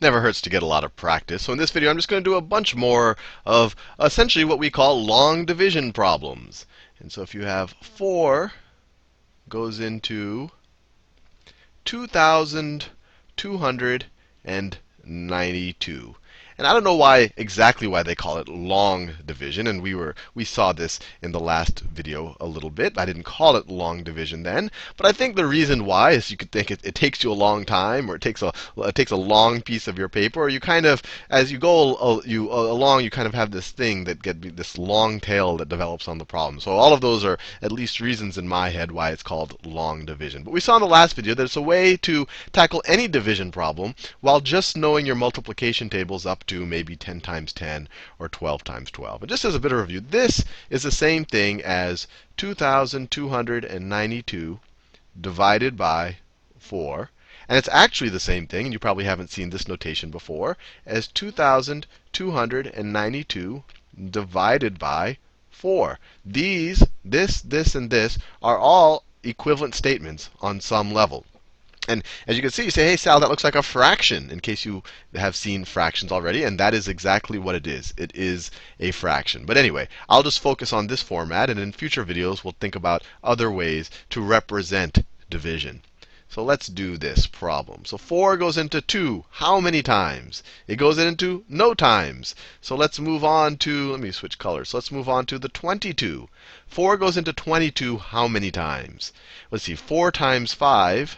Never hurts to get a lot of practice. So in this video, I'm just going to do a bunch more of essentially what we call long division problems. And so if you have 4 goes into 2,292. And I don't know exactly why they call it long division. And we saw this in the last video a little bit. I didn't call it long division then, but I think the reason why is you could think it takes you a long time, or it takes a long piece of your paper, or you kind of, as you go along, you kind of have this thing that get this long tail that develops on the problem. So all of those are at least reasons in my head why it's called long division. But we saw in the last video that it's a way to tackle any division problem while just knowing your multiplication tables up to maybe 10 times 10 or 12 times 12. And just as a bit of review, this is the same thing as 2,292 divided by 4. And it's actually the same thing, and you probably haven't seen this notation before, as 2,292 divided by 4. This, and this are all equivalent statements on some level. And as you can see, you say, hey, Sal, that looks like a fraction, in case you have seen fractions already. And that is exactly what it is. It is a fraction. But anyway, I'll just focus on this format. And in future videos, we'll think about other ways to represent division. So let's do this problem. So 4 goes into 2 how many times? It goes into no times. So let's move on to, let me switch colors. So let's move on to the 22. 4 goes into 22 how many times? Let's see, 4 times 5.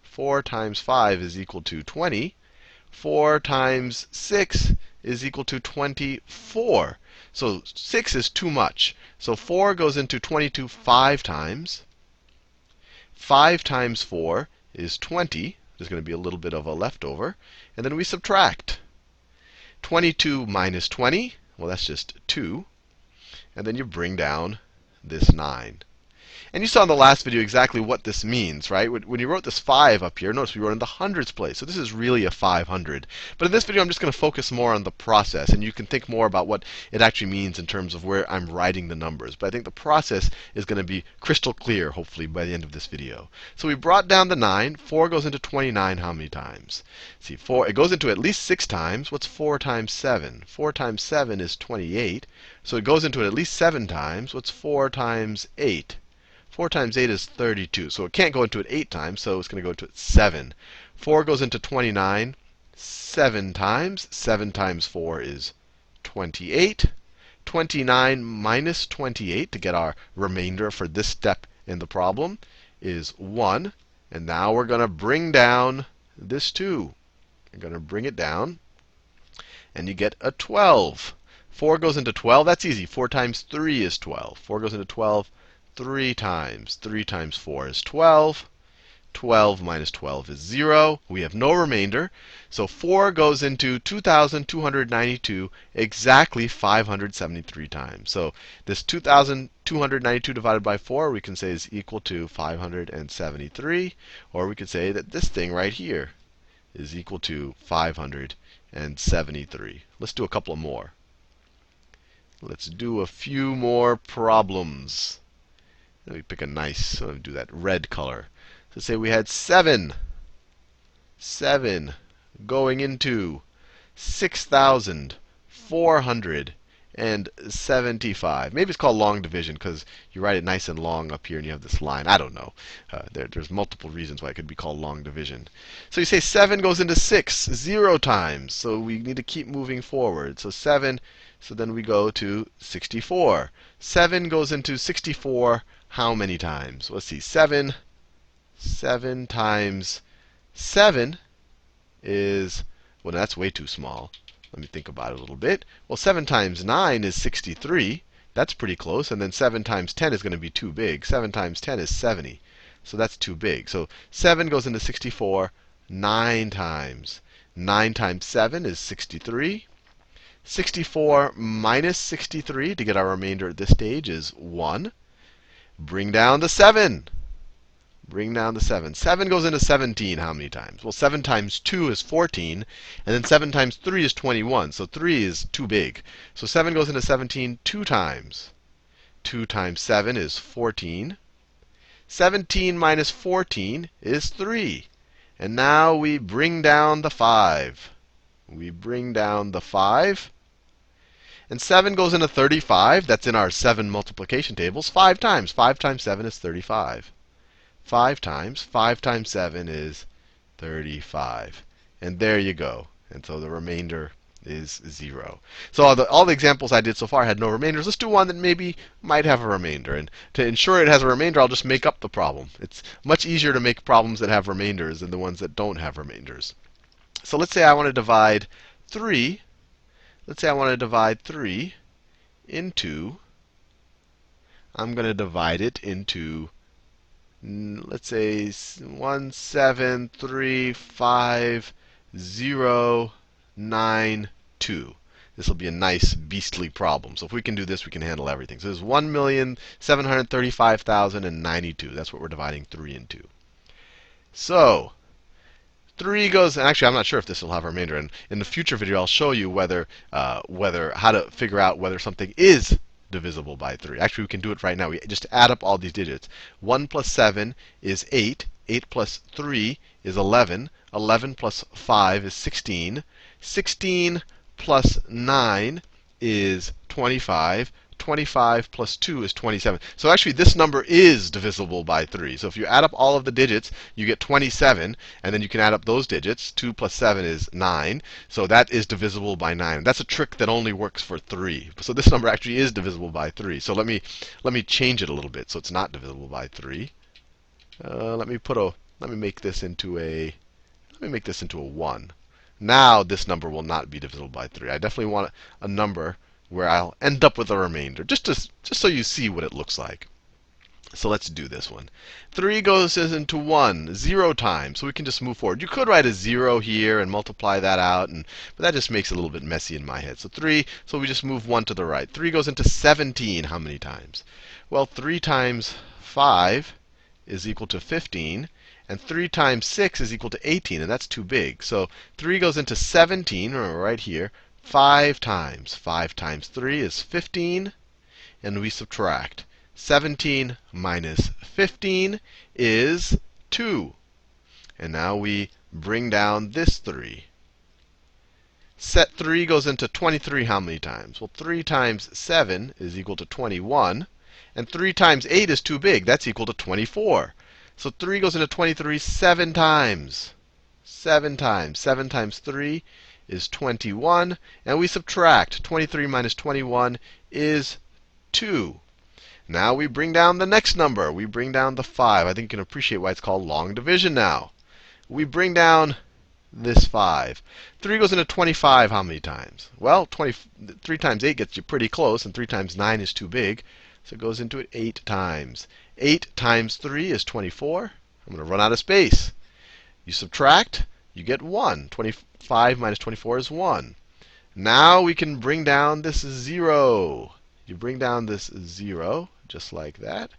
4 times 5 is equal to 20. 4 times 6 is equal to 24. So 6 is too much. So 4 goes into 22 5 times. 5 times 4 is 20. There's going to be a little bit of a leftover. And then we subtract. 22 minus 20, well, that's just 2. And then you bring down this 9. And you saw in the last video exactly what this means, right? When you wrote this 5 up here, notice we wrote in the hundreds place. So this is really a 500. But in this video, I'm just going to focus more on the process. And you can think more about what it actually means in terms of where I'm writing the numbers. But I think the process is going to be crystal clear, hopefully, by the end of this video. So we brought down the 9. 4 goes into 29 how many times? See, it goes into at least 6 times. What's 4 times 7? 4 times 7 is 28. So it goes into it at least 7 times. What's 4 times 8? 4 times 8 is 32. So it can't go into it 8 times, so it's going to go into it 7. 4 goes into 29 7 times. 7 times 4 is 28. 29 minus 28, to get our remainder for this step in the problem, is 1. And now we're going to bring down this 2. We're going to bring it down, and you get a 12. 4 goes into 12. That's easy. 4 times 3 is 12. 4 goes into 12 3 times. 3 times 4 is 12. 12 minus 12 is 0. We have no remainder. So 4 goes into 2,292 exactly 573 times. So this 2,292 divided by 4, we can say is equal to 573. Or we could say that this thing right here is equal to 573. Let's do a couple of more. Let's do a few more problems. Let me pick a nice, let me do that red color. So say we had 7 going into 6,475. Maybe it's called long division because you write it nice and long up here and you have this line. I don't know. There's multiple reasons why it could be called long division. So you say 7 goes into 6 0 times. So we need to keep moving forward. So 7, so then we go to 64. 7 goes into 64 how many times? Let's see. 7 times 7 is, well, that's way too small. Let me think about it a little bit. Well, 7 times 9 is 63. That's pretty close. And then 7 times 10 is going to be too big. 7 times 10 is 70. So that's too big. So 7 goes into 64 9 times. 9 times 7 is 63. 64 minus 63, to get our remainder at this stage, is 1. Bring down the 7. Bring down the 7. 7 goes into 17 how many times? Well, 7 times 2 is 14. And then 7 times 3 is 21. So 3 is too big. So 7 goes into 17 2 times. 2 times 7 is 14. 17 minus 14 is 3. And now we bring down the 5. We bring down the 5. And 7 goes into 35. That's in our 7 multiplication tables 5 times. 5 times 7 is 35. 5 times 7 is 35. And there you go. And so the remainder is 0. So all the examples I did so far had no remainders. Let's do one that maybe might have a remainder. And to ensure it has a remainder, I'll just make up the problem. It's much easier to make problems that have remainders than the ones that don't have remainders. So let's say I want to divide 3. Let's say I want to divide 3 into, I'm going to divide it into, let's say 1, 7, 3, 5, 0, 9, 2. This will be a nice beastly problem. So if we can do this, we can handle everything. So this is 1,735,092. That's what we're dividing 3 into. So 3 goes, and actually I'm not sure if this will have a remainder. And in the future video, I'll show you how to figure out whether something is divisible by 3. Actually, we can do it right now. We just add up all these digits. 1 plus 7 is 8. 8 plus 3 is 11. 11 plus 5 is 16. 16 plus 9 is 25. 25 plus 2 is 27. So actually, this number is divisible by 3. So if you add up all of the digits, you get 27. And then you can add up those digits. 2 plus 7 is 9. So that is divisible by 9. That's a trick that only works for 3. So this number actually is divisible by 3. So let me change it a little bit so it's not divisible by 3. Let me make this into a 1. Now this number will not be divisible by 3. I definitely want a number where I'll end up with a remainder, just so you see what it looks like. So let's do this one. 3 goes into 1 0 times, so we can just move forward. You could write a 0 here and multiply that out, but that just makes it a little bit messy in my head. So 3, so we just move 1 to the right. 3 goes into 17 how many times? Well, 3 times 5 is equal to 15. And 3 times 6 is equal to 18, and that's too big. So 3 goes into 17, right here, 5 times. 5 times 3 is 15, and we subtract. 17 minus 15 is 2. And now we bring down this 3. Set 3 goes into 23 how many times? Well, 3 times 7 is equal to 21. And 3 times 8 is too big. That's equal to 24. So 3 goes into 23 7 times. 7 times. 7 times 3 is 21. And we subtract. 23 minus 21 is 2. Now we bring down the next number. We bring down the 5. I think you can appreciate why it's called long division now. We bring down this 5. 3 goes into 25 how many times? Well, 3 times 8 gets you pretty close, and 3 times 9 is too big. So it goes into it 8 times. 8 times 3 is 24. I'm going to run out of space. You subtract, you get 1. 25 minus 24 is 1. Now we can bring down this 0. You bring down this 0, just like that.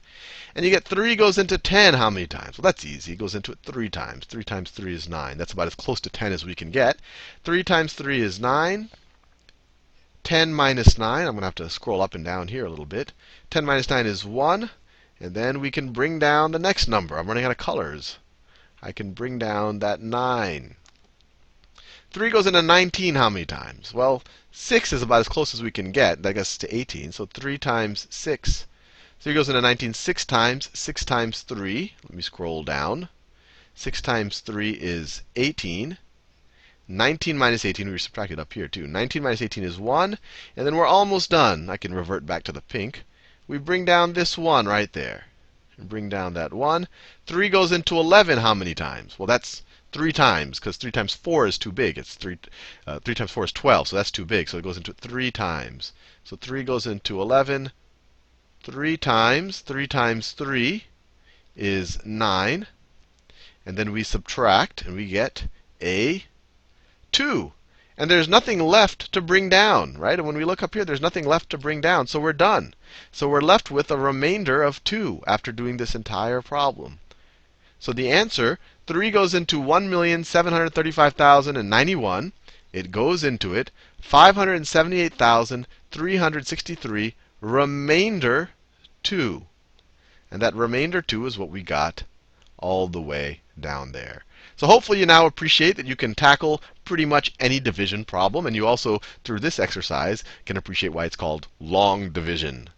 And you get 3 goes into 10 how many times? Well, that's easy. It goes into it 3 times. 3 times 3 is 9. That's about as close to 10 as we can get. 3 times 3 is 9. 10 minus 9, I'm going to have to scroll up and down here a little bit. 10 minus 9 is 1. And then we can bring down the next number. I'm running out of colors. I can bring down that 9. 3 goes into 19 how many times? Well, 6 is about as close as we can get. That gets to 18. So 3 times 6. 3 goes into 19 6 times. 6 times 3. Let me scroll down. 6 times 3 is 18. 19 minus 18, we subtracted up here too. 19 minus 18 is 1. And then we're almost done. I can revert back to the pink. We bring down this 1 right there. Bring down that 1. 3 goes into 11 how many times? Well, that's 3 times, because 3 times 4 is too big. It's 3 times 4 is 12, so that's too big. So it goes into 3 times. So 3 goes into 11. 3 times 3 is 9. And then we subtract, and we get a 2. And there's nothing left to bring down, right? And when we look up here, there's nothing left to bring down. So we're done. So we're left with a remainder of 2 after doing this entire problem. So the answer, 3 goes into 1,735,091. It goes into it 578,363, remainder 2. And that remainder 2 is what we got all the way down there. So hopefully you now appreciate that you can tackle pretty much any division problem. And you also, through this exercise, can appreciate why it's called long division.